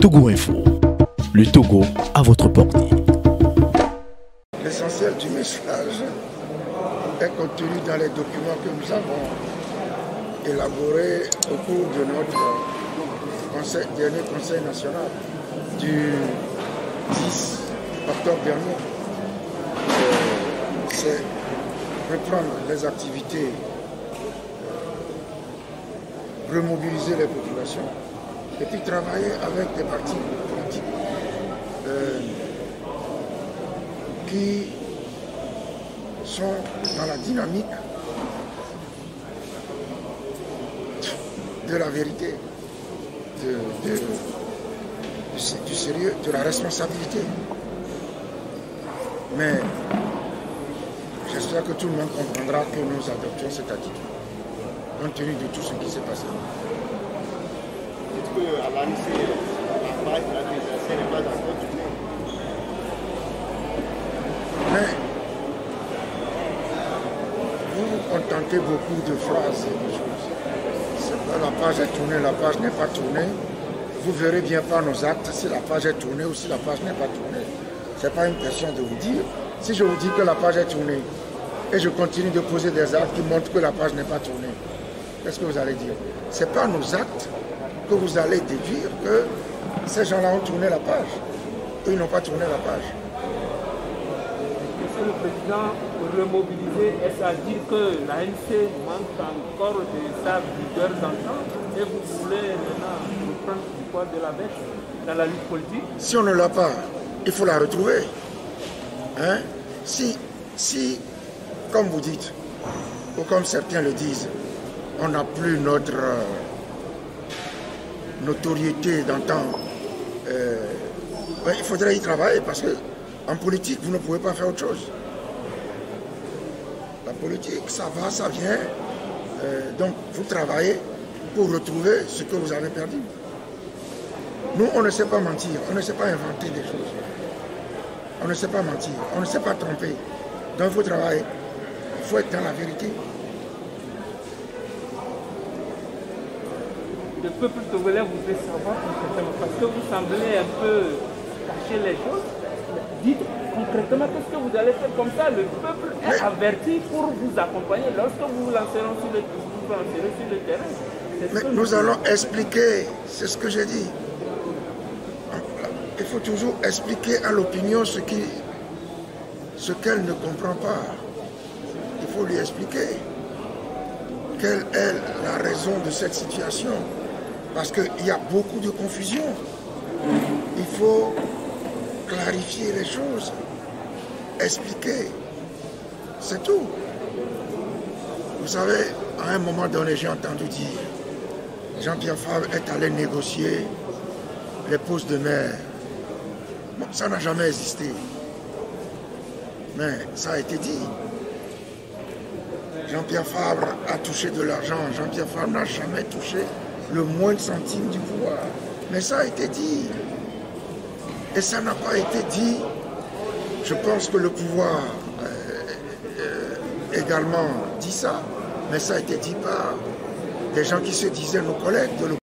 Togo Info, le Togo à votre portée. L'essentiel du message est contenu dans les documents que nous avons élaborés au cours de notre dernier Conseil national du 10 octobre dernier. C'est reprendre les activités, remobiliser les populations et puis travailler avec des partis politiques qui sont dans la dynamique de la vérité, du sérieux, de la responsabilité. Mais j'espère que tout le monde comprendra que nous adoptons cette attitude, compte tenu de tout ce qui s'est passé. Est-ce qu'à l'ANC, la page de l'administration n'est pas d'accord du tout? Mais vous vous contentez beaucoup de phrases et de choses. C'est pas la page est tournée, la page n'est pas tournée. Vous verrez bien par nos actes si la page est tournée ou si la page n'est pas tournée. Ce n'est pas une question de vous dire. Si je vous dis que la page est tournée et je continue de poser des actes qui montrent que la page n'est pas tournée, qu'est-ce que vous allez dire? Ce n'est pas nos actes que vous allez déduire que ces gens-là ont tourné la page. Eux, ils n'ont pas tourné la page. Monsieur le Président, remobiliser, est-ce à dire que l'ANC manque encore de sa vigueur d'antan et vous voulez maintenant prendre du poids de la bête dans la lutte politique? Si on ne l'a pas, il faut la retrouver. Hein? Si, comme vous dites, ou comme certains le disent, on n'a plus notre notoriété d'antan, il faudrait y travailler parce que en politique, vous ne pouvez pas faire autre chose. La politique, ça va, ça vient. Donc, vous travaillez pour retrouver ce que vous avez perdu. Nous, on ne sait pas mentir, on ne sait pas inventer des choses. On ne sait pas mentir, on ne sait pas tromper. Donc, il faut travailler. Il faut être dans la vérité. Le peuple togolais voudrait savoir concrètement, parce que vous semblez un peu cacher les choses. Dites concrètement qu'est-ce que vous allez faire, comme ça le peuple est averti pour vous accompagner lorsque vous vous lancerez sur le terrain. Mais nous allons expliquer, c'est ce que j'ai dit. Il faut toujours expliquer à l'opinion ce qu'elle ne comprend pas. Il faut lui expliquer quelle est la raison de cette situation. Parce qu'il y a beaucoup de confusion. Il faut clarifier les choses, expliquer, c'est tout. Vous savez, à un moment donné, j'ai entendu dire, Jean-Pierre Fabre est allé négocier les postes de maire. Bon, ça n'a jamais existé, mais ça a été dit. Jean-Pierre Fabre a touché de l'argent, Jean-Pierre Fabre n'a jamais touché le moindre centime du pouvoir, mais ça a été dit. Et ça n'a pas été dit. Je pense que le pouvoir également dit ça, mais ça a été dit par des gens qui se disaient nos collègues de l'opposition.